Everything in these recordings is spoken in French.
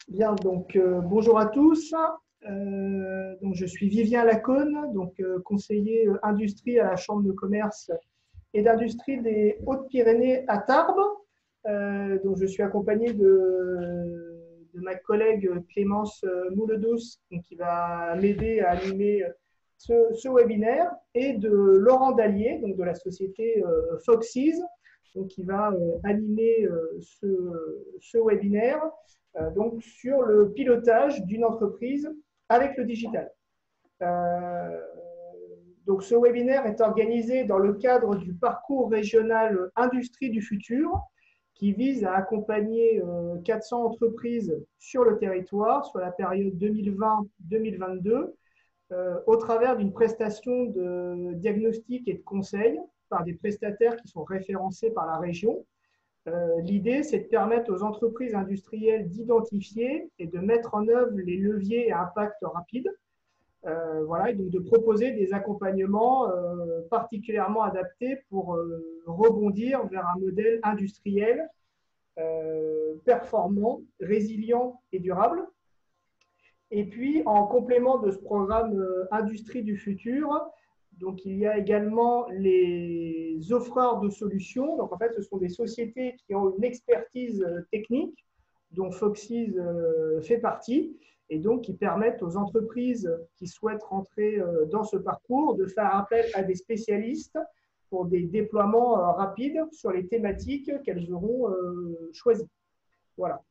Bien, donc bonjour à tous. Donc, je suis Vivien Laconne, donc conseiller industrie à la Chambre de commerce et d'industrie des Hautes-Pyrénées à Tarbes. Donc, je suis accompagné de ma collègue Clémence Mouledous, donc, qui va m'aider à animer ce webinaire, et de Laurent Dallier, donc de la société Foxys, donc, qui va animer ce webinaire donc sur le pilotage d'une entreprise avec le digital. Euh, donc ce webinaire est organisé dans le cadre du parcours régional Industrie du futur qui vise à accompagner 400 entreprises sur le territoire sur la période 2020-2022 au travers d'une prestation de diagnostic et de conseil par des prestataires qui sont référencés par la région. L'idée, c'est de permettre aux entreprises industrielles d'identifier et de mettre en œuvre les leviers à impact rapide. Voilà, et donc de proposer des accompagnements particulièrement adaptés pour rebondir vers un modèle industriel performant, résilient et durable. Et puis, en complément de ce programme Industrie du futur, donc il y a également les offreurs de solutions. Donc en fait, ce sont des sociétés qui ont une expertise technique, dont Foxys fait partie, et donc qui permettent aux entreprises qui souhaitent rentrer dans ce parcours de faire appel à des spécialistes pour des déploiements rapides sur les thématiques qu'elles auront choisies. Voilà.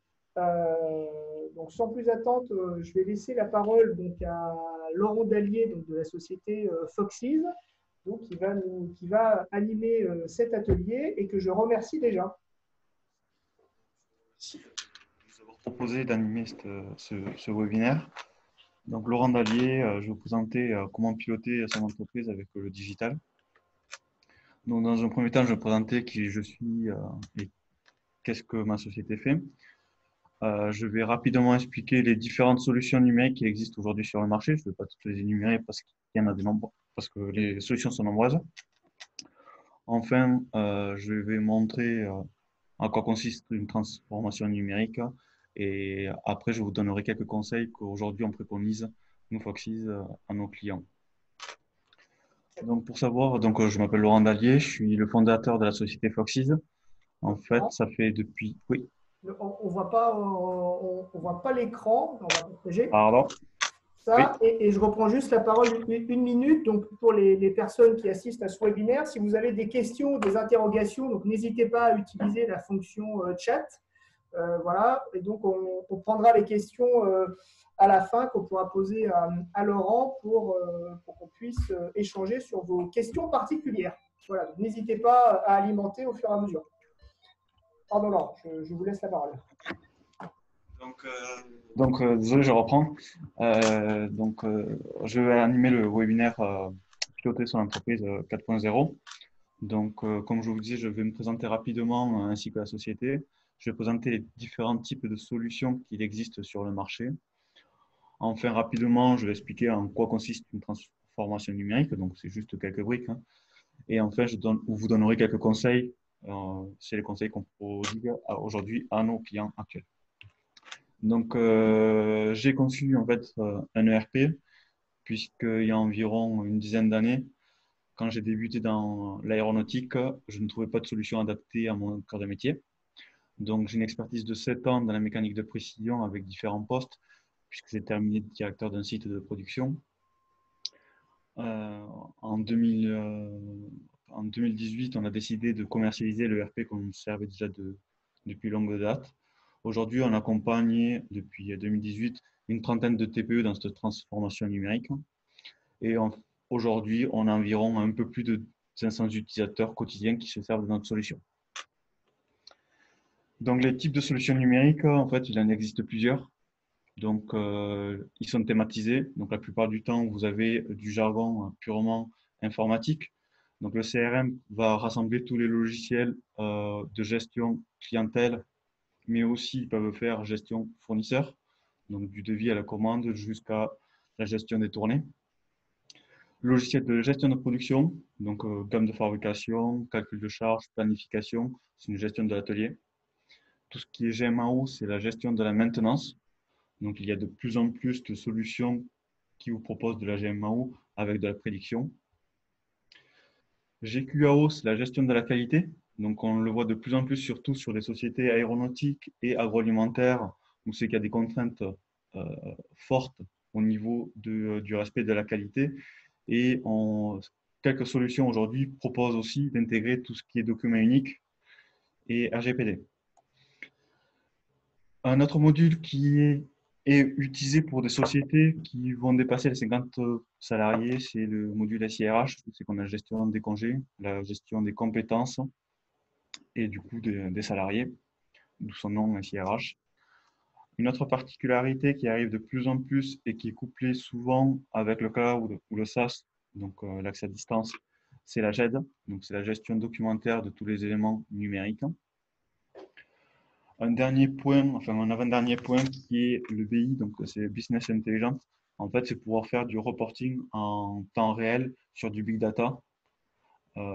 Donc, sans plus attendre, je vais laisser la parole donc, à Laurent Dallier donc, de la société Foxys, donc, qui va animer cet atelier et que je remercie déjà. Merci de nous avoir proposé d'animer ce webinaire. Donc, Laurent Dallier, je vais vous présenter comment piloter son entreprise avec le digital. Donc, dans un premier temps, je vais présenter qui je suis et qu'est-ce que ma société fait. Je vais rapidement expliquer les différentes solutions numériques qui existent aujourd'hui sur le marché. Je ne vais pas toutes les énumérer parce qu'il y en a de nombreuses, parce que les solutions sont nombreuses. Enfin, je vais montrer en quoi consiste une transformation numérique et après, je vous donnerai quelques conseils qu'aujourd'hui on préconise, nous Foxys, à nos clients. Donc, pour savoir, je m'appelle Laurent Dallier, je suis le fondateur de la société Foxys. En fait, ça fait depuis… Oui, On ne voit pas l'écran, on va partager pardon. Oui. ça, et je reprends juste la parole une minute. Donc, pour les personnes qui assistent à ce webinaire, si vous avez des questions, des interrogations, donc n'hésitez pas à utiliser la fonction chat. Voilà, et donc on prendra les questions à la fin qu'on pourra poser à Laurent pour qu'on puisse échanger sur vos questions particulières. Voilà, n'hésitez pas à alimenter au fur et à mesure. Pardon Laurent, je vous laisse la parole. Désolé, je reprends. Je vais animer le webinaire Piloter son entreprise 4.0. Donc, comme je vous disais, je vais me présenter rapidement ainsi que la société. Je vais présenter les différents types de solutions qu'il existe sur le marché. Enfin, rapidement, je vais expliquer en quoi consiste une transformation numérique. Donc, c'est juste quelques briques. Hein. Et enfin, vous donnerai quelques conseils. C'est les conseils qu'on prodigue aujourd'hui à nos clients actuels. Donc, j'ai conçu en fait un ERP, puisqu'il y a environ une dizaine d'années, quand j'ai débuté dans l'aéronautique, je ne trouvais pas de solution adaptée à mon cœur de métier. Donc, j'ai une expertise de 7 ans dans la mécanique de précision avec différents postes, puisque j'ai terminé directeur d'un site de production. En 2018, on a décidé de commercialiser le ERP qu'on servait déjà depuis longue date. Aujourd'hui, on accompagne depuis 2018 une trentaine de TPE dans cette transformation numérique. Et aujourd'hui, on a environ un peu plus de 500 utilisateurs quotidiens qui se servent de notre solution. Donc, les types de solutions numériques, en fait, il en existe plusieurs. Donc, ils sont thématisés. Donc, la plupart du temps, vous avez du jargon purement informatique. Donc, le CRM va rassembler tous les logiciels de gestion clientèle, mais aussi ils peuvent faire gestion fournisseur, donc du devis à la commande jusqu'à la gestion des tournées. Logiciel de gestion de production, donc gamme de fabrication, calcul de charges, planification, c'est une gestion de l'atelier. Tout ce qui est GMAO, c'est la gestion de la maintenance. Donc, il y a de plus en plus de solutions qui vous proposent de la GMAO avec de la prédiction. GQAO, c'est la gestion de la qualité. Donc, on le voit de plus en plus, surtout sur des sociétés aéronautiques et agroalimentaires, où c'est qu'il y a des contraintes euh, fortes au niveau du respect de la qualité. Et quelques solutions aujourd'hui proposent aussi d'intégrer tout ce qui est document unique et RGPD. Un autre module qui est utilisé pour des sociétés qui vont dépasser les 50 salariés, c'est le module SIRH, c'est qu'on a la gestion des congés, la gestion des compétences et du coup des salariés, d'où son nom SIRH. Une autre particularité qui arrive de plus en plus et qui est couplée souvent avec le cloud ou le SaaS, donc l'accès à distance, c'est la GED, donc c'est la gestion documentaire de tous les éléments numériques. Un dernier point, enfin un avant-dernier point qui est le BI, donc c'est Business Intelligence. En fait, c'est pouvoir faire du reporting en temps réel sur du big data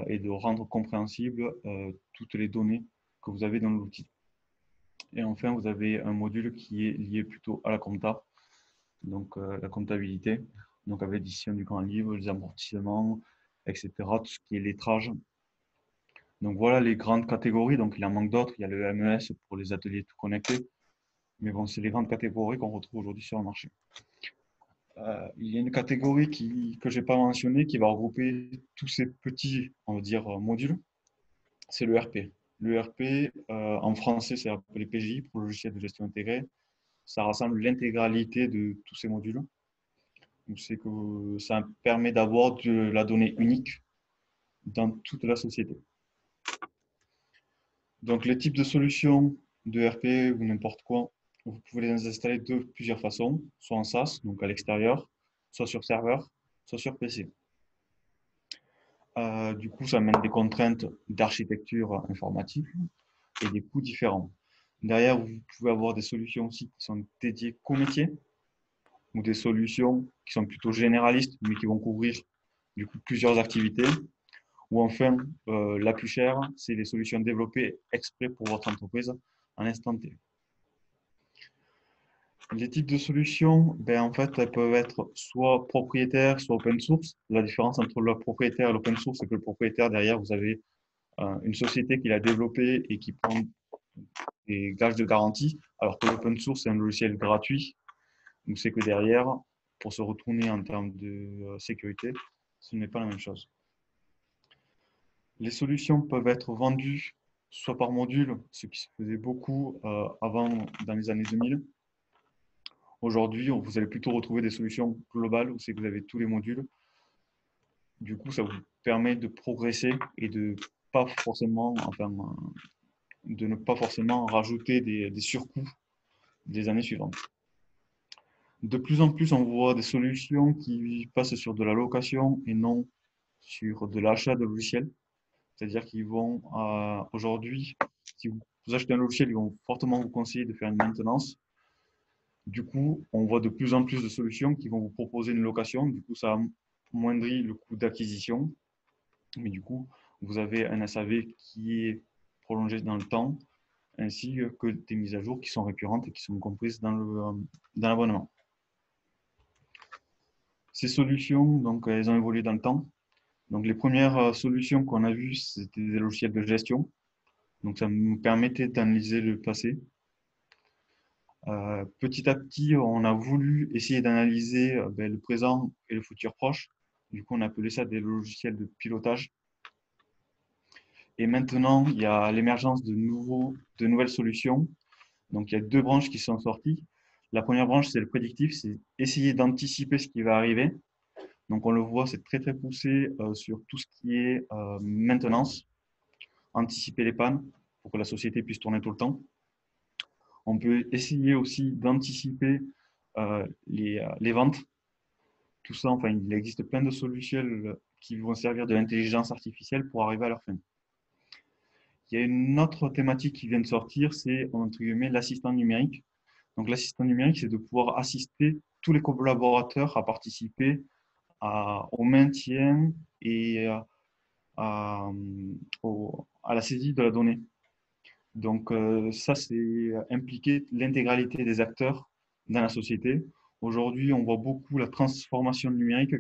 et de rendre compréhensible toutes les données que vous avez dans l'outil. Et enfin, vous avez un module qui est lié plutôt à la compta, donc la comptabilité, donc avec l'édition du grand livre, les amortissements, etc., tout ce qui est lettrage. Donc voilà les grandes catégories, donc il en manque d'autres, il y a le MES pour les ateliers tout connectés, mais bon, c'est les grandes catégories qu'on retrouve aujourd'hui sur le marché. Il y a une catégorie que je n'ai pas mentionnée qui va regrouper tous ces petits, on va dire, modules, c'est le RP. Le RP, en français, c'est appelé PGI, pour logiciel de gestion intégrée. Ça rassemble l'intégralité de tous ces modules. C'est que ça permet d'avoir de la donnée unique dans toute la société. Donc, les types de solutions de RP ou n'importe quoi, vous pouvez les installer de plusieurs façons, soit en SaaS, donc à l'extérieur, soit sur serveur, soit sur PC. Du coup, ça amène des contraintes d'architecture informatique et des coûts différents. Derrière, vous pouvez avoir des solutions aussi qui sont dédiées qu'au métier ou des solutions qui sont plutôt généralistes mais qui vont couvrir du coup plusieurs activités. Ou enfin, la plus chère, c'est les solutions développées exprès pour votre entreprise en instant T. Les types de solutions, ben, en fait, elles peuvent être soit propriétaires, soit open source. La différence entre le propriétaire et l'open source, c'est que le propriétaire, derrière, vous avez une société qui l'a développé et qui prend des gages de garantie, alors que l'open source, c'est un logiciel gratuit. Donc, c'est que derrière, pour se retourner en termes de sécurité, ce n'est pas la même chose. Les solutions peuvent être vendues soit par module, ce qui se faisait beaucoup avant, dans les années 2000. Aujourd'hui, vous allez plutôt retrouver des solutions globales où c'est que vous avez tous les modules. Du coup, ça vous permet de progresser et de ne pas forcément rajouter des surcoûts des années suivantes. De plus en plus, on voit des solutions qui passent sur de la location et non sur de l'achat de logiciels. C'est-à-dire qu'ils vont, aujourd'hui, si vous achetez un logiciel, ils vont fortement vous conseiller de faire une maintenance. Du coup, on voit de plus en plus de solutions qui vont vous proposer une location. Du coup, ça amoindrit le coût d'acquisition. Mais du coup, vous avez un SAV qui est prolongé dans le temps, ainsi que des mises à jour qui sont récurrentes et qui sont comprises dans l'abonnement. Ces solutions, donc, elles ont évolué dans le temps. Donc, les premières solutions qu'on a vues, c'était des logiciels de gestion. Donc, ça nous permettait d'analyser le passé. Petit à petit, on a voulu essayer d'analyser le présent et le futur proche. Du coup, on appelait ça des logiciels de pilotage. Et maintenant, il y a l'émergence de nouvelles solutions. Donc, il y a deux branches qui sont sorties. La première branche, c'est le prédictif, c'est essayer d'anticiper ce qui va arriver. Donc, on le voit, c'est très, très poussé sur tout ce qui est maintenance, anticiper les pannes pour que la société puisse tourner tout le temps. On peut essayer aussi d'anticiper les ventes. Tout ça, enfin, il existe plein de solutions qui vont servir de l'intelligence artificielle pour arriver à leur fin. Il y a une autre thématique qui vient de sortir, c'est entre guillemets l'assistant numérique. Donc l'assistant numérique, c'est de pouvoir assister tous les collaborateurs à participer au maintien et à la saisie de la donnée. Donc ça, c'est impliquer l'intégralité des acteurs dans la société. Aujourd'hui, on voit beaucoup la transformation numérique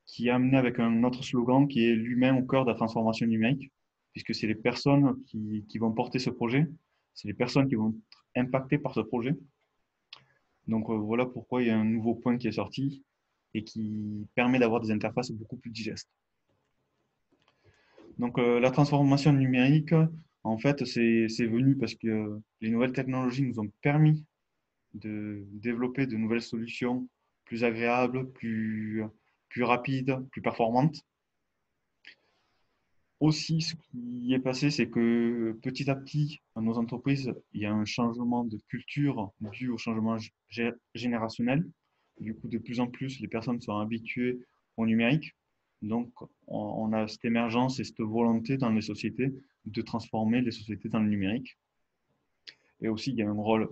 qui est amenée avec un autre slogan qui est l'humain au cœur de la transformation numérique, puisque c'est les personnes qui vont porter ce projet, c'est les personnes qui vont être impactées par ce projet. Donc voilà pourquoi il y a un nouveau point qui est sorti et qui permet d'avoir des interfaces beaucoup plus digestes. Donc la transformation numérique, en fait, c'est venu parce que les nouvelles technologies nous ont permis de développer de nouvelles solutions plus agréables, plus rapides, plus performantes. Aussi, ce qui est passé, c'est que petit à petit, dans nos entreprises, il y a un changement de culture dû au changement générationnel. Du coup, de plus en plus, les personnes sont habituées au numérique. Donc, on a cette émergence et cette volonté dans les sociétés de transformer les sociétés dans le numérique. Et aussi, il y a un rôle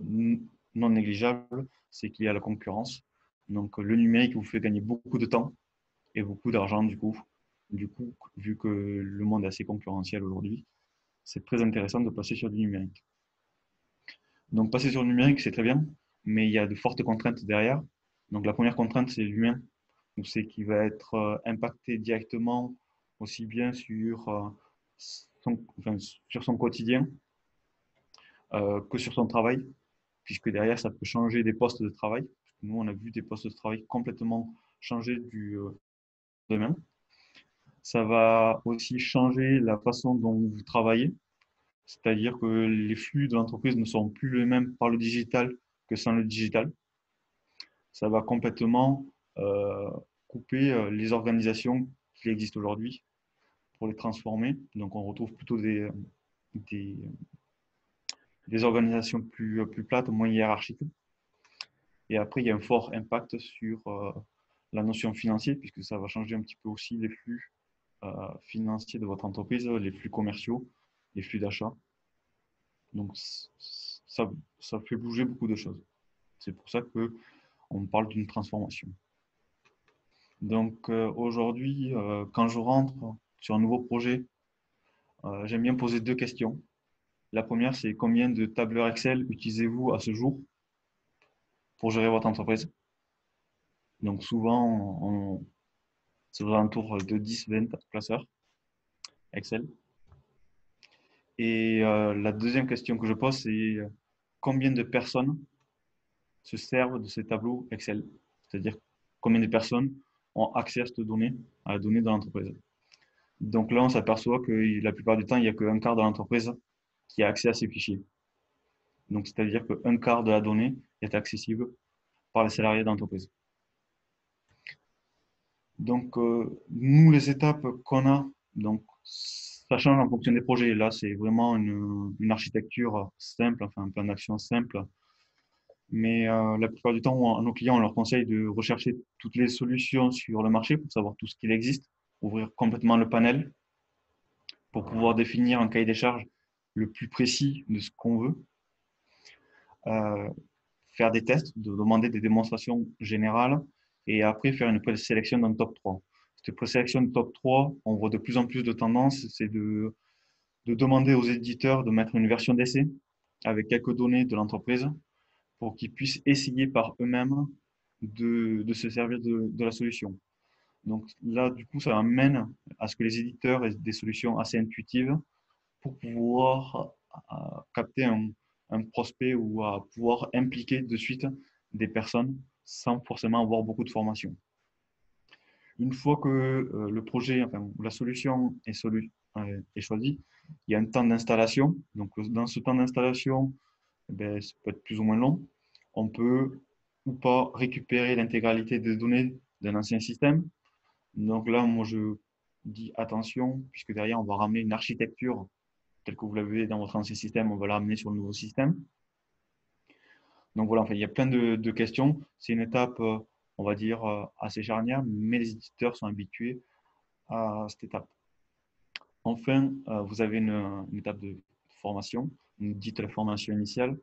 non négligeable, c'est qu'il y a la concurrence. Donc, le numérique vous fait gagner beaucoup de temps et beaucoup d'argent, du coup. Du coup, vu que le monde est assez concurrentiel aujourd'hui, c'est très intéressant de passer sur du numérique. Donc, passer sur le numérique, c'est très bien, mais il y a de fortes contraintes derrière. Donc, la première contrainte, c'est l'humain. Donc, c'est qui va être impacté directement aussi bien sur son quotidien que sur son travail, puisque derrière, ça peut changer des postes de travail. Nous, on a vu des postes de travail complètement changer du demain. Ça va aussi changer la façon dont vous travaillez, c'est-à-dire que les flux de l'entreprise ne seront plus les mêmes par le digital que sans le digital. Ça va complètement euh, couper les organisations qui existent aujourd'hui pour les transformer. Donc, on retrouve plutôt des, des organisations plus plates, moins hiérarchiques. Et après, il y a un fort impact sur la notion financière, puisque ça va changer un petit peu aussi les flux financiers de votre entreprise, les flux commerciaux, les flux d'achat. Donc, ça, ça fait bouger beaucoup de choses. C'est pour ça qu'on parle d'une transformation. Donc, aujourd'hui, quand je rentre sur un nouveau projet, j'aime bien poser deux questions. La première, c'est combien de tableurs Excel utilisez-vous à ce jour pour gérer votre entreprise? Donc, souvent, c'est aux alentours de 10-20 classeurs Excel. Et la deuxième question que je pose, c'est combien de personnes se servent de ces tableaux Excel? C'est-à-dire combien de personnes ont accès à cette donnée, à la donnée de l'entreprise. Donc là, on s'aperçoit que la plupart du temps, il n'y a qu'un quart de l'entreprise qui a accès à ces fichiers. Donc, c'est-à-dire qu'un quart de la donnée est accessible par les salariés d'entreprise. Donc, nous, les étapes qu'on a, donc, ça change en fonction des projets. Là, c'est vraiment une architecture simple, enfin un plan d'action simple. Mais la plupart du temps, nos clients, on leur conseille de rechercher toutes les solutions sur le marché pour savoir tout ce qu'il existe, ouvrir complètement le panel pour pouvoir définir un cahier des charges le plus précis de ce qu'on veut, euh, faire des tests, de demander des démonstrations générales et après faire une présélection d'un top 3. Cette présélection de top 3, on voit de plus en plus de tendances, c'est de demander aux éditeurs de mettre une version d'essai avec quelques données de l'entreprise pour qu'ils puissent essayer par eux-mêmes de se servir de la solution. Donc là, du coup, ça amène à ce que les éditeurs aient des solutions assez intuitives pour pouvoir capter un prospect ou à pouvoir impliquer de suite des personnes sans forcément avoir beaucoup de formation. Une fois que le projet, enfin, la solution est choisie, il y a un temps d'installation. Donc, dans ce temps d'installation, ben, ça peut être plus ou moins long. On peut ou pas récupérer l'intégralité des données d'un ancien système. Donc là, moi, je dis attention, puisque derrière, on va ramener une architecture telle que vous l'avez dans votre ancien système, on va la ramener sur le nouveau système. Donc voilà, enfin, il y a plein de questions. C'est une étape, on va dire, assez charnière, mais les éditeurs sont habitués à cette étape. Enfin, vous avez une étape de formation, dite la formation initiale.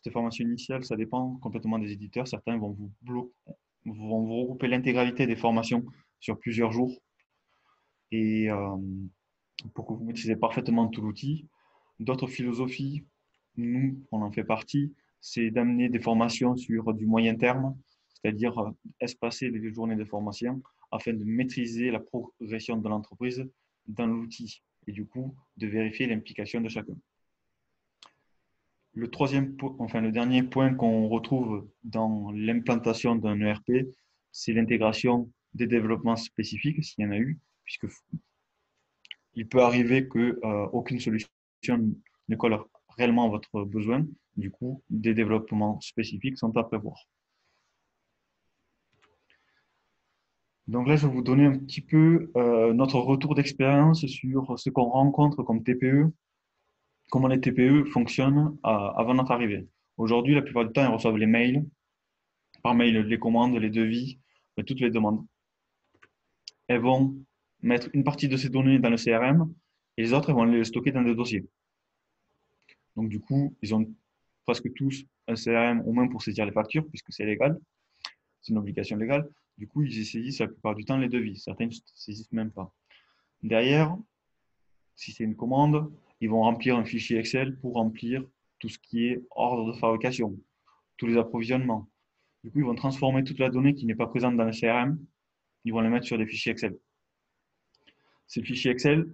Cette formation initiale, ça dépend complètement des éditeurs. Certains vont vont vous regrouper l'intégralité des formations sur plusieurs jours et pour que vous maîtrisez parfaitement tout l'outil. D'autres philosophies, nous, on en fait partie, c'est d'amener des formations sur du moyen terme, c'est-à-dire espacer les journées de formation afin de maîtriser la progression de l'entreprise dans l'outil et du coup de vérifier l'implication de chacun. Le dernier point qu'on retrouve dans l'implantation d'un ERP, c'est l'intégration des développements spécifiques, s'il y en a eu, puisque il peut arriver qu'aucune solution ne colle réellement à votre besoin. Du coup, des développements spécifiques sont à prévoir. Donc là, je vais vous donner un petit peu notre retour d'expérience sur ce qu'on rencontre comme TPE, comment les TPE fonctionnent avant notre arrivée. Aujourd'hui, la plupart du temps, ils reçoivent les mails, par mail les commandes, les devis, toutes les demandes. Elles vont mettre une partie de ces données dans le CRM et les autres, elles vont les stocker dans des dossiers. Donc du coup, ils ont presque tous un CRM au moins pour saisir les factures, puisque c'est légal, c'est une obligation légale. Du coup, ils saisissent la plupart du temps les devis. Certains ne saisissent même pas. Derrière, si c'est une commande, ils vont remplir un fichier Excel pour remplir tout ce qui est ordre de fabrication, tous les approvisionnements. Du coup, ils vont transformer toute la donnée qui n'est pas présente dans le CRM, ils vont les mettre sur des fichiers Excel. Ces fichiers Excel,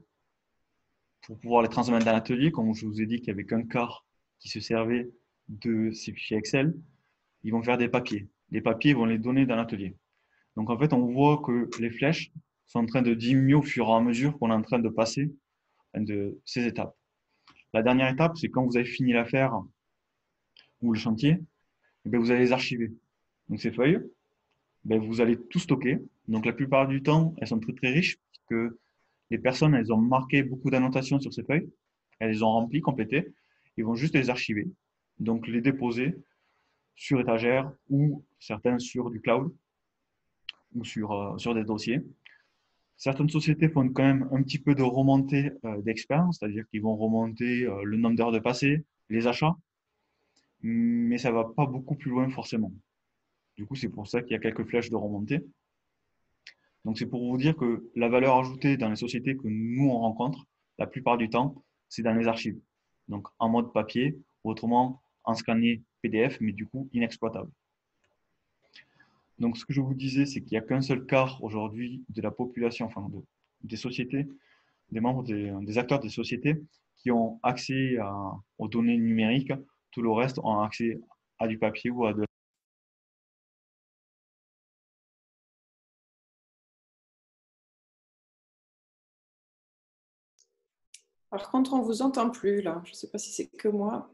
pour pouvoir les transmettre dans l'atelier, comme je vous ai dit qu'il n'y avait qu'un quart qui se servait de ces fichiers Excel, ils vont faire des papiers. Les papiers, ils vont les donner dans l'atelier. Donc en fait, on voit que les flèches sont en train de diminuer au fur et à mesure qu'on est en train de passer de ces étapes. La dernière étape, c'est quand vous avez fini l'affaire ou le chantier, eh bien, vous allez les archiver. Donc ces feuilles, ben, vous allez tout stocker. Donc la plupart du temps, elles sont très très riches puisque les personnes, elles ont marqué beaucoup d'annotations sur ces feuilles, elles les ont remplies, complétées, ils vont juste les archiver. Donc les déposer sur étagère ou certains sur du cloud ou sur des dossiers. Certaines sociétés font quand même un petit peu de remontée d'expérience, c'est-à-dire qu'ils vont remonter le nombre d'heures de passé, les achats, mais ça ne va pas beaucoup plus loin forcément. Du coup, c'est pour ça qu'il y a quelques flèches de remontée. Donc, c'est pour vous dire que la valeur ajoutée dans les sociétés que nous, on rencontre, la plupart du temps, c'est dans les archives. Donc, en mode papier, ou autrement en scanné PDF, mais du coup, inexploitable. Donc, ce que je vous disais, c'est qu'il n'y a qu'un seul quart aujourd'hui de la population, des sociétés, des membres des acteurs des sociétés qui ont accès aux données numériques. Tout le reste ont accès à du papier ou à de. Par contre, on ne vous entend plus là. Je ne sais pas si c'est que moi.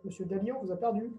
Monsieur Dali, on vous a perdu.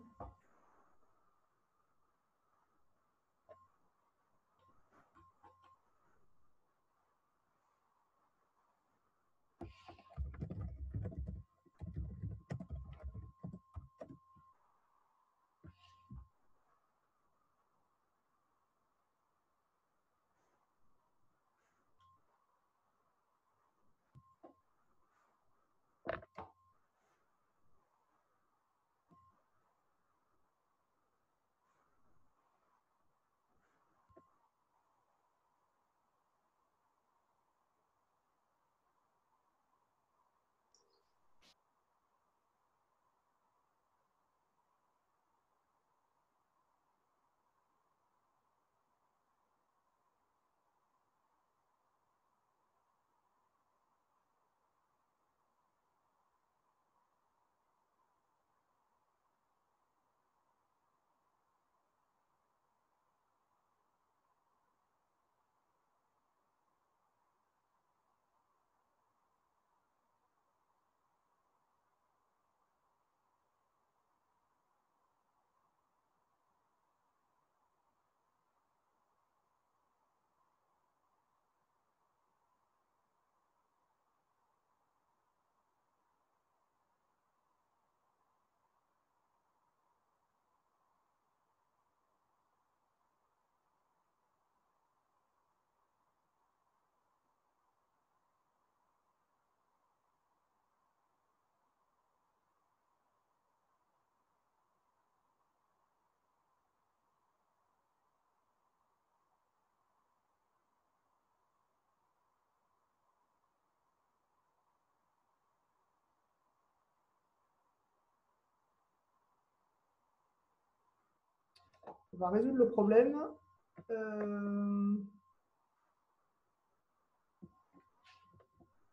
On va résoudre le problème.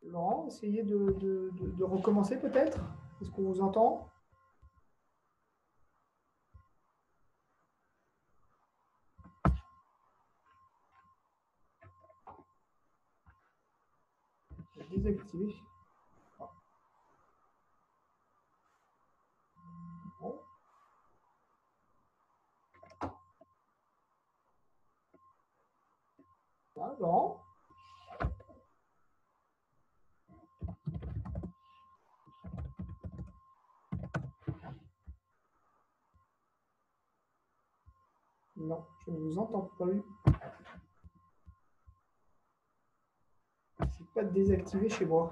Laurent, essayez de recommencer peut-être. Est-ce qu'on vous entend? Désactiver. Bon. Voilà, Laurent. Non, je ne vous entends pas. C'est pas désactivé chez moi.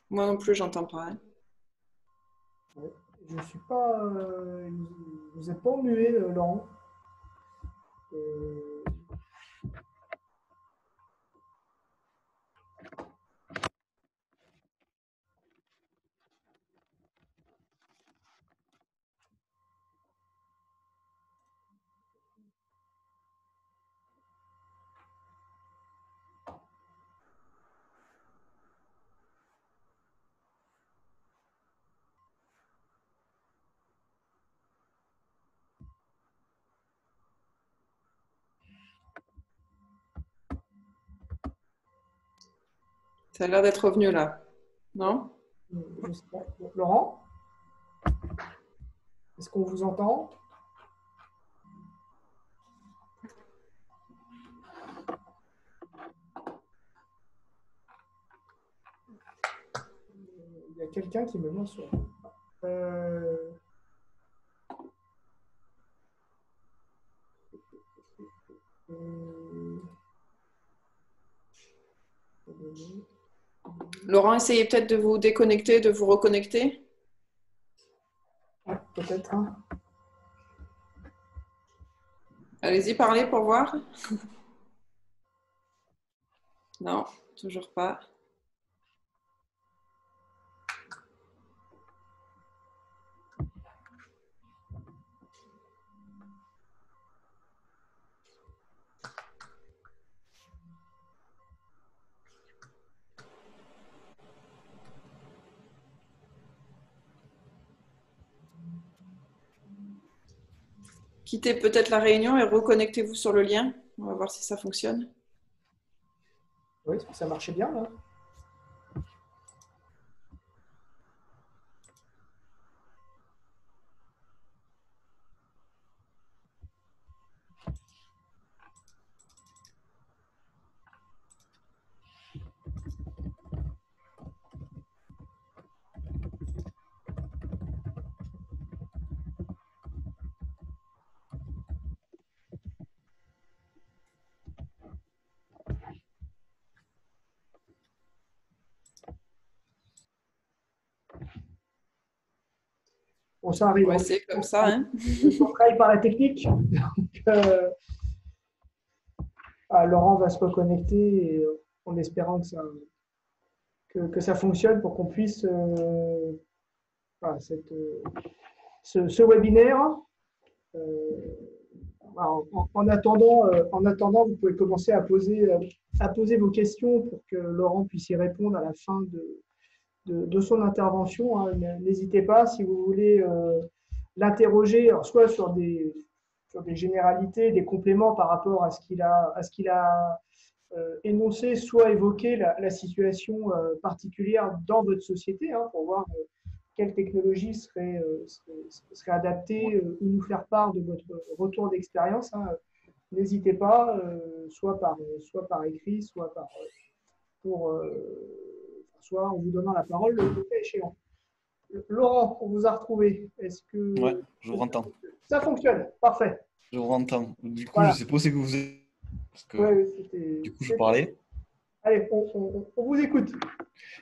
Moi non plus, j'entends pas. Hein. Ouais. Je ne suis pas. Vous n'êtes pas muet, Laurent. Ça a l'air d'être revenu là. Non? Je sais pas. Laurent, est-ce qu'on vous entend? Il y a quelqu'un qui me mentionne. Laurent, essayez peut-être de vous déconnecter, de vous reconnecter. Ouais, peut-être. Hein. Allez-y, parlez pour voir. Non, toujours pas. Quittez peut-être la réunion et reconnectez-vous sur le lien. On va voir si ça fonctionne. Oui, ça marchait bien là. Bon, ça arrive. Ouais, c'est comme ça. Hein. On travaille par la technique. Donc, Laurent va se reconnecter et, en espérant que ça fonctionne pour qu'on puisse ce webinaire. En attendant, vous pouvez commencer à poser vos questions pour que Laurent puisse y répondre à la fin de son intervention. Hein. N'hésitez pas si vous voulez l'interroger, soit sur des généralités, des compléments par rapport à ce qu'il a énoncé, soit évoquer la situation particulière dans votre société hein, pour voir quelle technologie serait adaptée ou nous faire part de votre retour d'expérience. Hein. N'hésitez pas, soit par écrit, soit soit en vous donnant la parole le cas échéant. Laurent, on vous a retrouvé. Est-ce que Ouais, je vous entends. ça fonctionne? Parfait. Je vous entends. Du coup, Voilà. je sais pas où c'est que vous êtes. Parce que, Ouais, du coup, je parlais. Allez, on vous écoute.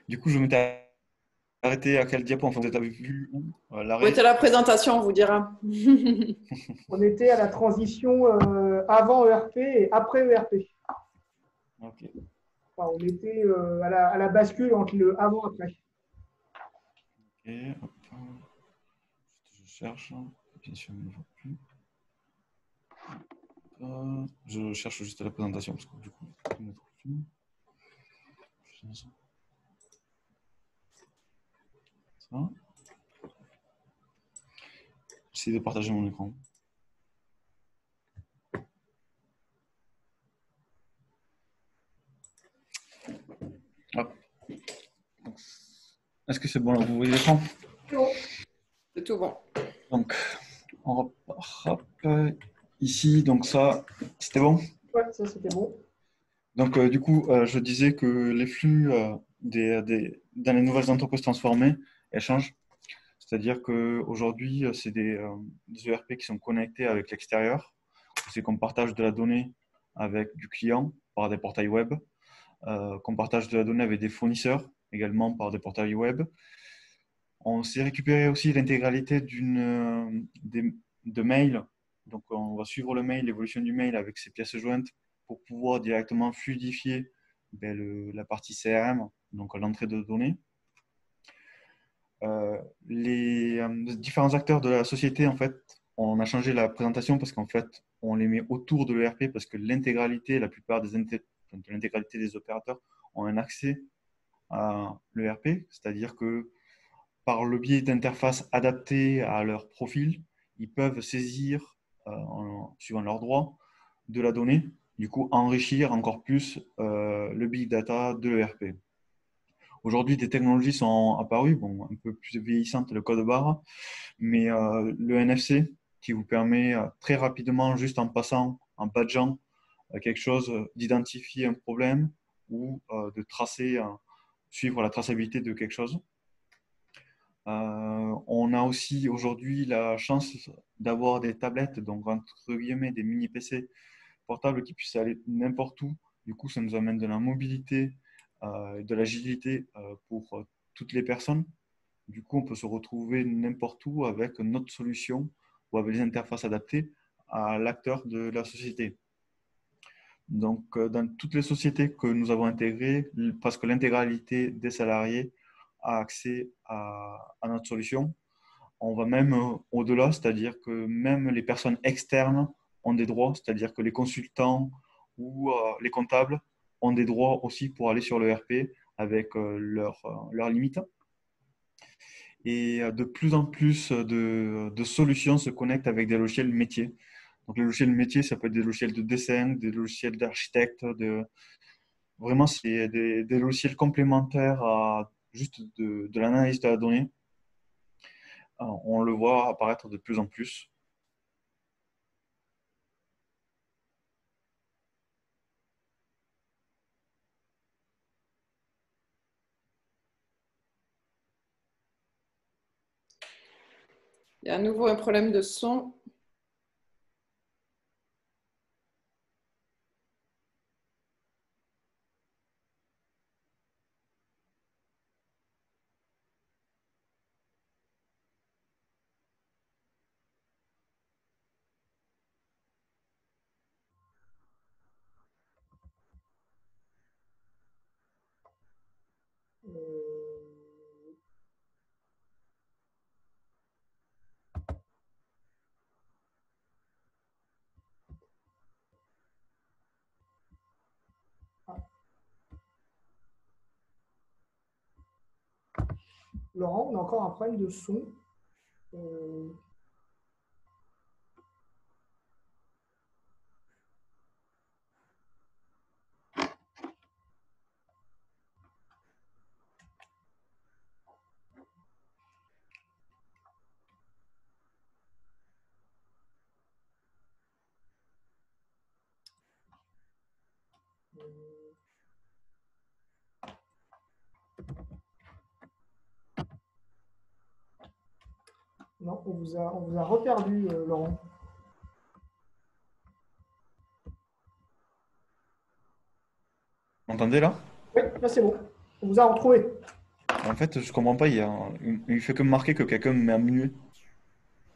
Du coup, je m'étais arrêté à quel diapo? Enfin, vous avez vu où l'arrêt? Mettez la présentation, on vous dira. On était à la transition avant ERP et après ERP. Ok. Enfin, on était à la bascule entre le avant et après. Ok. cherche. Bien sûr, il ne voit plus. Je cherche juste la présentation parce que du coup, je ne trouve plus. Ça. J'essaie de partager mon écran. Hop. Est-ce que c'est bon là? Vous voyez l'écran? C'est tout bon. Donc, on repart. Hop. Ici, donc ça, c'était bon? Ouais, ça c'était bon. Donc, du coup, je disais que les flux dans les nouvelles entreprises transformées, elles changent. C'est-à-dire qu'aujourd'hui, c'est des ERP qui sont connectés avec l'extérieur. C'est qu'on partage de la donnée avec du client par des portails web, qu'on partage de la donnée avec des fournisseurs également par des portails web. On s'est récupéré aussi l'intégralité de mails. Donc, on va suivre le mail, l'évolution du mail avec ses pièces jointes pour pouvoir directement fluidifier la partie CRM, donc l'entrée de données. Les différents acteurs de la société, en fait, on a changé la présentation parce qu'en fait, on les met autour de l'ERP parce que la plupart l'intégralité des opérateurs ont un accès à l'ERP, c'est-à-dire que par le biais d'interfaces adaptées à leur profil, ils peuvent saisir, suivant leurs droits, de la donnée, du coup enrichir encore plus le big data de l'ERP. Aujourd'hui, des technologies sont apparues, bon, un peu plus vieillissantes, le code barre, mais le NFC qui vous permet très rapidement, juste en passant, en badgeant quelque chose, d'identifier un problème ou de tracer, suivre la traçabilité de quelque chose. On a aussi aujourd'hui la chance d'avoir des tablettes, donc entre guillemets des mini PC portables qui puissent aller n'importe où. Du coup, ça nous amène de la mobilité, de l'agilité pour toutes les personnes. Du coup, on peut se retrouver n'importe où avec notre solution ou avec les interfaces adaptées à l'acteur de la société. Donc, dans toutes les sociétés que nous avons intégrées, presque l'intégralité des salariés a accès à notre solution. On va même au-delà, c'est-à-dire que même les personnes externes ont des droits, c'est-à-dire que les consultants ou les comptables ont des droits aussi pour aller sur le RP avec leurs limites. Et de plus en plus de solutions se connectent avec des logiciels métiers. Donc, les logiciels métiers, ça peut être des logiciels de dessin, des logiciels d'architecte. Vraiment, c'est des logiciels complémentaires à juste de l'analyse de la donnée. On le voit apparaître de plus en plus. Il y a à nouveau un problème de son. Laurent, on a encore un problème de son. Non, on vous a reperdu, Laurent. Vous m'entendez là? Oui, là c'est bon. On vous a retrouvé. En fait, je comprends pas. Il fait que me marquer que quelqu'un me met un muet.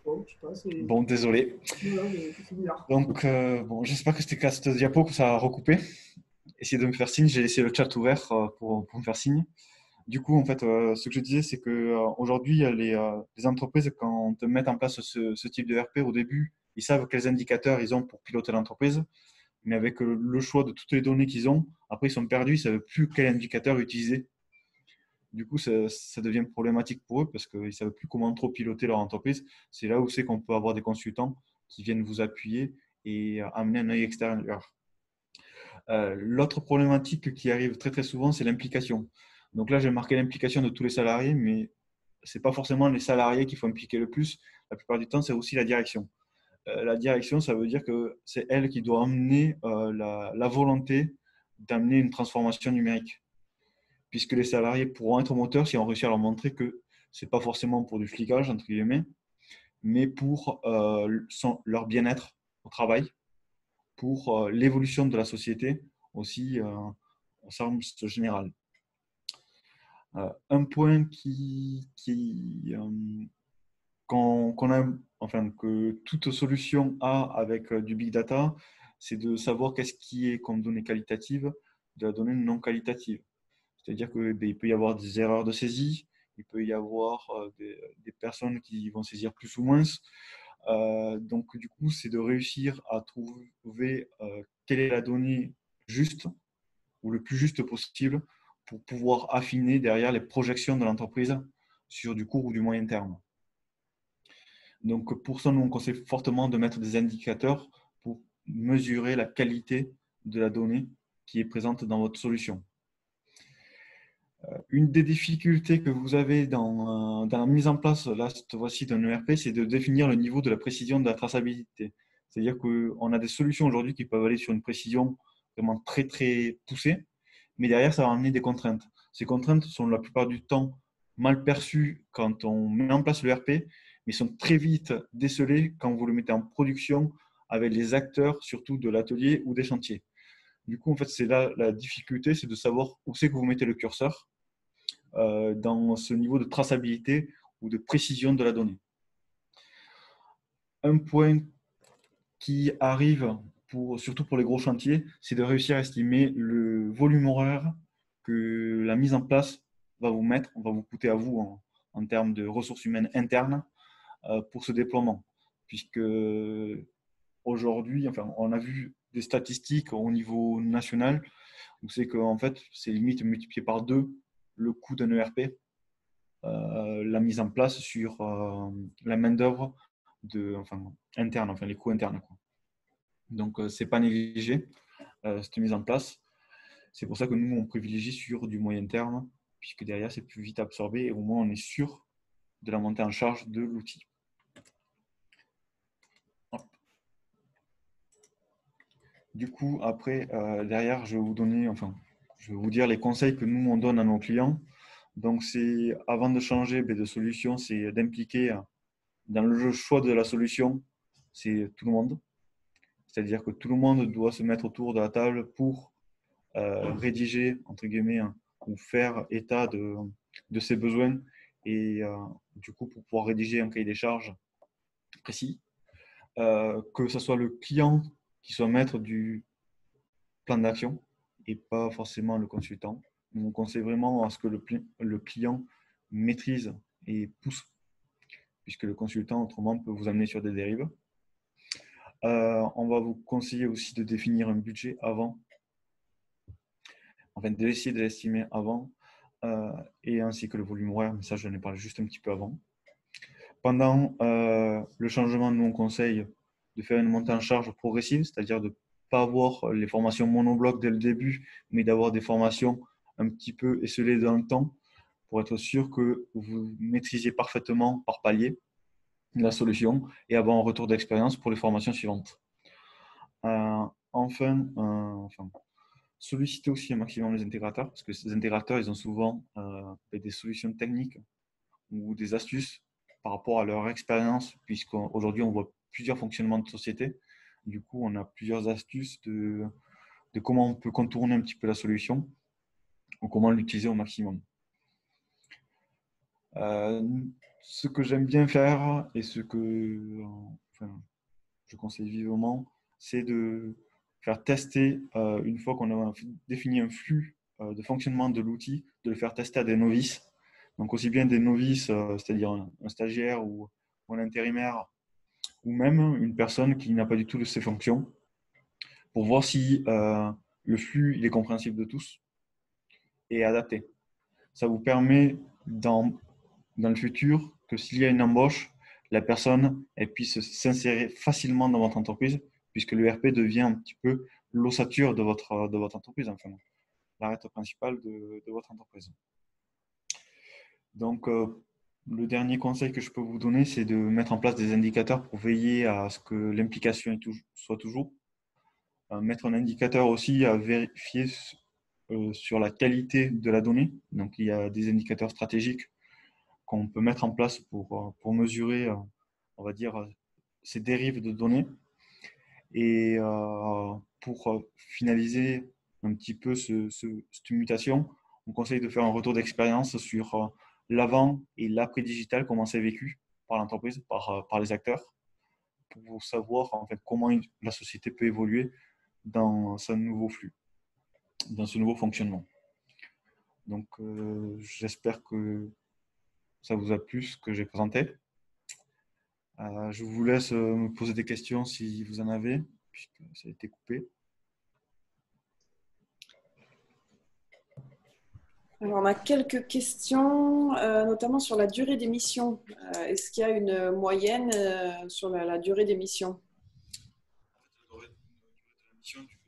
Bon, je sais pas, c'est Bon, désolé. bizarre. Donc, bon, j'espère que c'était qu'à cette diapo que ça a recoupé. Essayez de me faire signe. J'ai laissé le chat ouvert pour me faire signe. Du coup, en fait, ce que je disais, c'est qu'aujourd'hui, les entreprises, quand te mettent en place ce type de RP, au début, ils savent quels indicateurs ils ont pour piloter l'entreprise, mais avec le choix de toutes les données qu'ils ont, après, ils sont perdus, ils ne savent plus quel indicateur utiliser. Du coup, ça devient problématique pour eux parce qu'ils ne savent plus comment trop piloter leur entreprise. C'est là où c'est qu'on peut avoir des consultants qui viennent vous appuyer et amener un œil extérieur. L'autre problématique qui arrive très très souvent, c'est l'implication. Donc là, j'ai marqué l'implication de tous les salariés, mais ce n'est pas forcément les salariés qu'il faut impliquer le plus. La plupart du temps, c'est aussi la direction. La direction, ça veut dire que c'est elle qui doit amener la volonté d'amener une transformation numérique. Puisque les salariés pourront être moteurs si on réussit à leur montrer que ce n'est pas forcément pour du flicage, entre guillemets, mais pour leur bien-être au travail, pour l'évolution de la société aussi au sens général. Un point qu'on a, enfin, que toute solution a avec du big data, c'est de savoir qu'est-ce qui est comme donnée qualitative de la donnée non qualitative. C'est-à-dire qu'il peut y avoir des erreurs de saisie, il peut y avoir des personnes qui vont saisir plus ou moins. Donc, du coup, c'est de réussir à trouver quelle est la donnée juste ou le plus juste possible pour pouvoir affiner derrière les projections de l'entreprise sur du court ou du moyen terme. Donc, pour ça, nous, on conseille fortement de mettre des indicateurs pour mesurer la qualité de la donnée qui est présente dans votre solution. Une des difficultés que vous avez dans la mise en place, là, cette fois-ci, d'un ERP, c'est de définir le niveau de la précision de la traçabilité. C'est-à-dire qu'on a des solutions aujourd'hui qui peuvent aller sur une précision vraiment très, très poussée, mais derrière, ça va amener des contraintes. Ces contraintes sont la plupart du temps mal perçues quand on met en place le ERP, mais sont très vite décelées quand vous le mettez en production avec les acteurs, surtout de l'atelier ou des chantiers. Du coup, en fait, c'est là la difficulté, c'est de savoir où c'est que vous mettez le curseur dans ce niveau de traçabilité ou de précision de la donnée. Un point qui arrive, surtout pour les gros chantiers, c'est de réussir à estimer le volume horaire que la mise en place va vous coûter à vous en termes de ressources humaines internes pour ce déploiement. Puisque aujourd'hui, enfin, on a vu des statistiques au niveau national où c'est qu'en fait, c'est limite multiplié par 2 le coût d'un ERP, la mise en place sur la main-d'œuvre interne, enfin les coûts internes, quoi. Donc, ce n'est pas négligé, cette mise en place. C'est pour ça que nous, on privilégie sur du moyen terme, puisque derrière, c'est plus vite absorbé et au moins, on est sûr de la montée en charge de l'outil. Du coup, après, derrière, je vais vous dire les conseils que nous, on donne à nos clients. Donc, c'est avant de changer de solution, c'est d'impliquer dans le choix de la solution, c'est tout le monde. C'est-à-dire que tout le monde doit se mettre autour de la table pour rédiger, entre guillemets, ou faire état de ses besoins et du coup, pour pouvoir rédiger un cahier des charges précis. Que ce soit le client qui soit maître du plan d'action et pas forcément le consultant. Donc, on conseille vraiment à ce que le client maîtrise et pousse, puisque le consultant, autrement, peut vous amener sur des dérives. On va vous conseiller aussi de définir un budget avant, enfin d'essayer de l'estimer avant, et ainsi que le volume horaire, mais ça je en ai parlé juste un petit peu avant. Pendant le changement, nous on conseille de faire une montée en charge progressive, c'est-à-dire de ne pas avoir les formations monoblocs dès le début, mais d'avoir des formations un petit peu esselées dans le temps pour être sûr que vous maîtrisez parfaitement par palier la solution et avoir un retour d'expérience pour les formations suivantes. Enfin, solliciter aussi un maximum les intégrateurs, parce que ces intégrateurs, ils ont souvent des solutions techniques ou des astuces par rapport à leur expérience, puisqu'aujourd'hui, on voit plusieurs fonctionnements de société. Du coup, on a plusieurs astuces de comment on peut contourner un petit peu la solution ou comment l'utiliser au maximum. Ce que j'aime bien faire et ce que je conseille vivement, c'est de faire tester, une fois qu'on a défini un flux de fonctionnement de l'outil, de le faire tester à des novices. Donc aussi bien des novices, c'est-à-dire un stagiaire ou un intérimaire, ou même une personne qui n'a pas du tout de ces fonctions, pour voir si le flux il est compréhensible de tous et adapté. Ça vous permet dans le futur que s'il y a une embauche, la personne elle puisse s'insérer facilement dans votre entreprise, puisque l'ERP devient un petit peu l'ossature de votre entreprise, enfin, l'arête principale de votre entreprise. Donc, le dernier conseil que je peux vous donner, c'est de mettre en place des indicateurs pour veiller à ce que l'implication soit toujours. Mettre un indicateur aussi à vérifier sur la qualité de la donnée. Donc, il y a des indicateurs stratégiques qu'on peut mettre en place pour mesurer, on va dire, ces dérives de données. Et pour finaliser un petit peu cette mutation, on conseille de faire un retour d'expérience sur l'avant et l'après digital, comment c'est vécu par l'entreprise, par les acteurs, pour savoir en fait comment la société peut évoluer dans ce nouveau flux, dans ce nouveau fonctionnement. Donc, j'espère que ça vous a plu ce que j'ai présenté. Je vous laisse me poser des questions si vous en avez, puisque ça a été coupé. Alors, on a quelques questions, notamment sur la durée des missions. Est-ce qu'il y a une moyenne sur la durée des missions?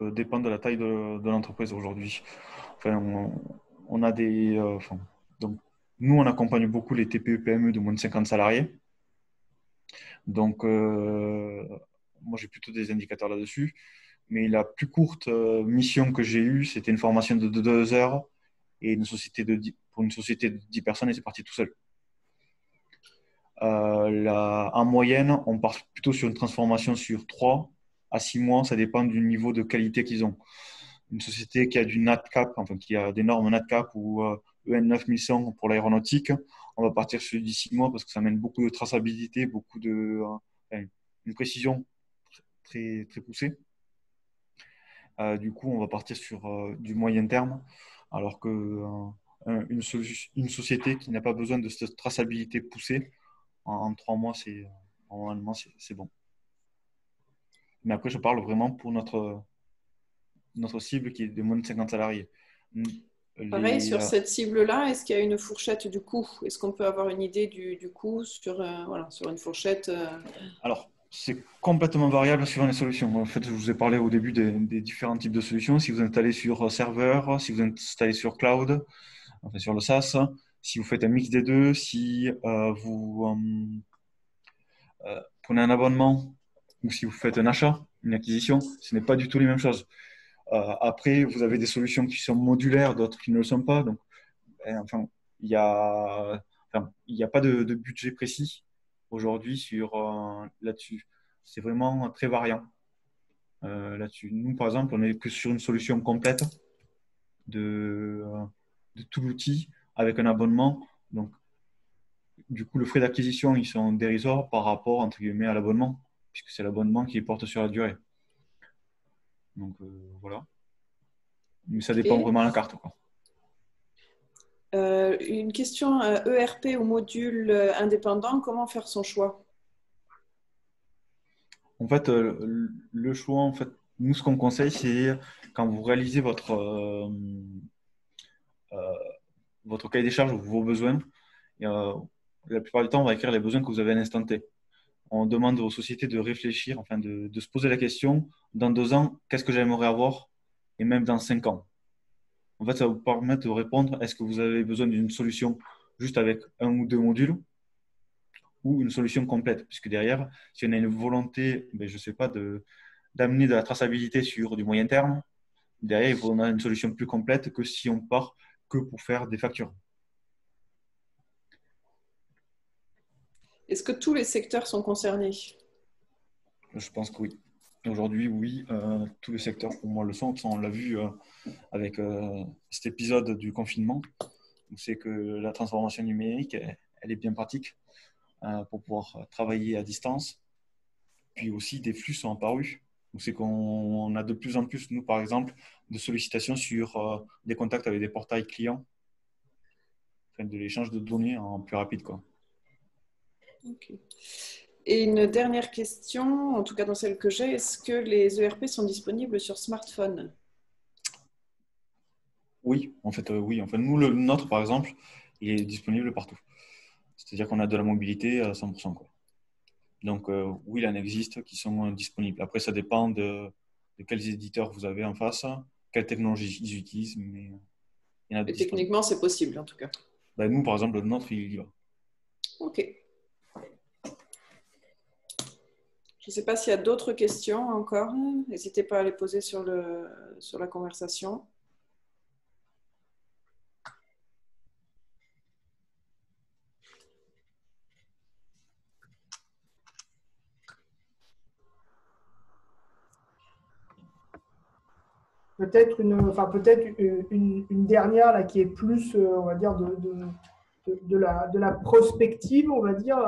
Dépend de la taille de l'entreprise aujourd'hui. Enfin, on a des. Donc, nous, on accompagne beaucoup les TPE-PME de moins de 50 salariés. Donc, moi, j'ai plutôt des indicateurs là-dessus. Mais la plus courte mission que j'ai eue, c'était une formation de 2 heures et pour une société de 10 personnes et c'est parti tout seul. En moyenne, on part plutôt sur une transformation sur 3 à 6 mois. Ça dépend du niveau de qualité qu'ils ont. Une société qui a du NatCap, enfin qui a des normes NatCap ou EN 9100 pour l'aéronautique, on va partir sur 6 mois parce que ça amène beaucoup de traçabilité, beaucoup de une précision très, très poussée. Du coup, on va partir sur du moyen terme, alors que une société qui n'a pas besoin de cette traçabilité poussée, en 3 mois, normalement, c'est bon. Mais après, je parle vraiment pour notre cible qui est de moins de 50 salariés. Pareil, sur cette cible-là, est-ce qu'il y a une fourchette du coût? Est-ce qu'on peut avoir une idée du coût sur une fourchette Alors, c'est complètement variable suivant les solutions. En fait, je vous ai parlé au début des différents types de solutions. Si vous êtes installé sur serveur, si vous êtes installé sur cloud, enfin sur le SaaS, si vous faites un mix des deux, si vous prenez un abonnement ou si vous faites un achat, une acquisition, ce n'est pas du tout les mêmes choses. Après, vous avez des solutions qui sont modulaires, d'autres qui ne le sont pas. Donc, enfin, il n'y a pas de budget précis aujourd'hui là-dessus. C'est vraiment très variant là-dessus. Nous, par exemple, on n'est que sur une solution complète de tout l'outil avec un abonnement. Donc, du coup, le frais d'acquisition, ils sont dérisoires par rapport, entre guillemets, à l'abonnement, puisque c'est l'abonnement qui porte sur la durée. Donc, voilà. Mais ça dépend vraiment à la carte, quoi. Une question ERP ou module indépendant, comment faire son choix? En fait, le choix, en fait, nous, ce qu'on conseille, c'est quand vous réalisez votre cahier des charges ou vos besoins, et, la plupart du temps, on va écrire les besoins que vous avez à l'instant T. On demande aux sociétés de réfléchir, enfin de se poser la question, dans 2 ans, qu'est-ce que j'aimerais avoir, et même dans 5 ans. En fait, ça va vous permettre de répondre, est-ce que vous avez besoin d'une solution juste avec 1 ou 2 modules ou une solution complète, puisque derrière, si on a une volonté, je ne sais pas, d'amener de la traçabilité sur du moyen terme, derrière, on a une solution plus complète que si on part que pour faire des factures. Est-ce que tous les secteurs sont concernés? Je pense que oui. Aujourd'hui, oui, tous les secteurs pour moi le sont. On l'a vu avec cet épisode du confinement. C'est que la transformation numérique, elle est bien pratique pour pouvoir travailler à distance. Puis aussi, des flux sont apparus. Donc, c'est qu'on a de plus en plus, nous, par exemple, de sollicitations sur des contacts avec des portails clients, enfin, de l'échange de données en plus rapide, quoi. Ok. Et une dernière question, en tout cas dans celle que j'ai, est-ce que les ERP sont disponibles sur smartphone? Oui, en fait, oui. Enfin, nous, le nôtre, par exemple, il est disponible partout. C'est-à-dire qu'on a de la mobilité à 100%, quoi. Donc, oui, il en existe qui sont disponibles. Après, ça dépend de quels éditeurs vous avez en face, quelle technologie ils utilisent, mais il y en a de Et disponibles. techniquement, c'est possible en tout cas. Ben, nous, par exemple, le nôtre, il y va. Ok. Je ne sais pas s'il y a d'autres questions encore. N'hésitez pas à les poser sur la conversation. Peut-être une dernière là, qui est plus, on va dire, de la prospective, on va dire,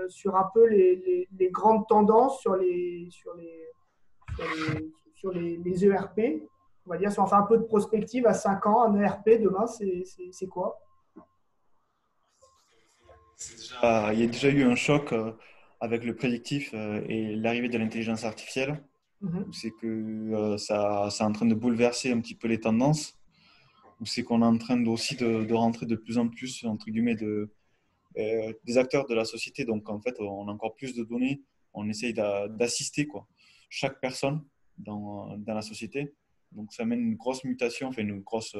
sur un peu les grandes tendances sur les ERP. On va dire, si on fait un peu de prospective à 5 ans, un ERP demain, c'est quoi? Il y a déjà eu un choc avec le prédictif et l'arrivée de l'intelligence artificielle. Mhm. C'est que ça est en train de bouleverser un petit peu les tendances. C'est qu'on est en train aussi de rentrer de plus en plus, entre guillemets, des acteurs de la société. Donc, en fait, on a encore plus de données. On essaye d'assister quoi, chaque personne dans la société. Donc, ça amène une grosse mutation, enfin une grosse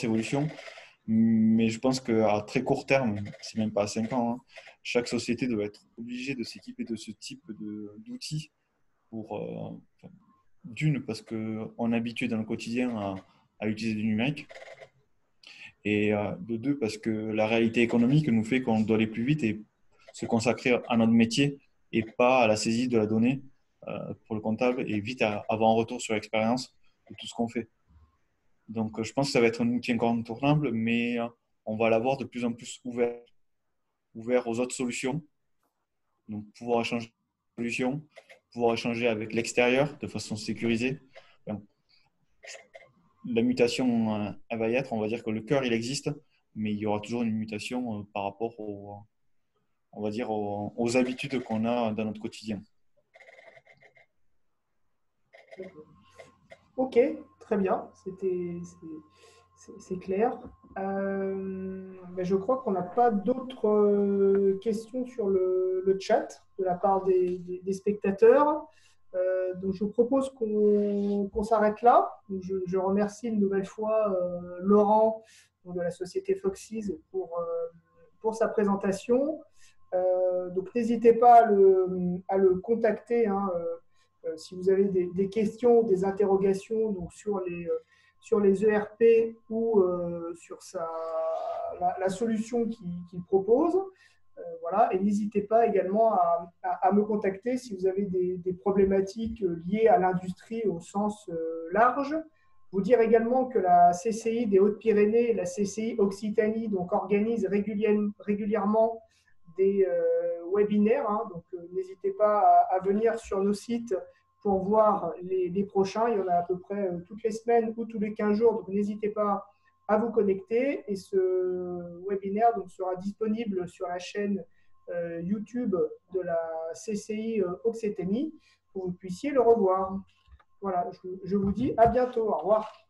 évolution. Mais je pense qu'à très court terme, c'est même pas à 5 ans, hein, chaque société doit être obligée de s'équiper de ce type d'outils pour, d'une, parce qu'on est habitué dans le quotidien à utiliser du numérique, et de deux, parce que la réalité économique nous fait qu'on doit aller plus vite et se consacrer à notre métier et pas à la saisie de la donnée pour le comptable et vite à avoir un retour sur l'expérience de tout ce qu'on fait. Donc, je pense que ça va être un outil incontournable, mais on va l'avoir de plus en plus ouvert aux autres solutions. Donc, pouvoir échanger des solutions, pouvoir échanger avec l'extérieur de façon sécurisée. Enfin, la mutation, elle va y être. On va dire que le cœur, il existe, mais il y aura toujours une mutation par rapport on va dire, aux habitudes qu'on a dans notre quotidien. Ok, très bien, c'est clair. Ben, je crois qu'on n'a pas d'autres questions sur le chat de la part des spectateurs. Donc je vous propose qu'on s'arrête là. Donc, je remercie une nouvelle fois Laurent de la société Foxys pour sa présentation. Donc n'hésitez pas à le contacter, hein, si vous avez des questions, des interrogations donc sur les ERP ou sur la solution qu'il propose. Voilà. Et n'hésitez pas également à me contacter si vous avez des problématiques liées à l'industrie au sens large. Vous dire également que la CCI des Hautes-Pyrénées et la CCI Occitanie donc, organisent régulièrement des webinaires. Hein, donc, n'hésitez pas à venir sur nos sites pour voir les prochains. Il y en a à peu près toutes les semaines ou tous les 15 jours. Donc, n'hésitez pas à vous connecter. Et ce webinaire donc, sera disponible sur la chaîne YouTube de la CCI Occitanie pour que vous puissiez le revoir. Voilà, je vous dis à bientôt. Au revoir.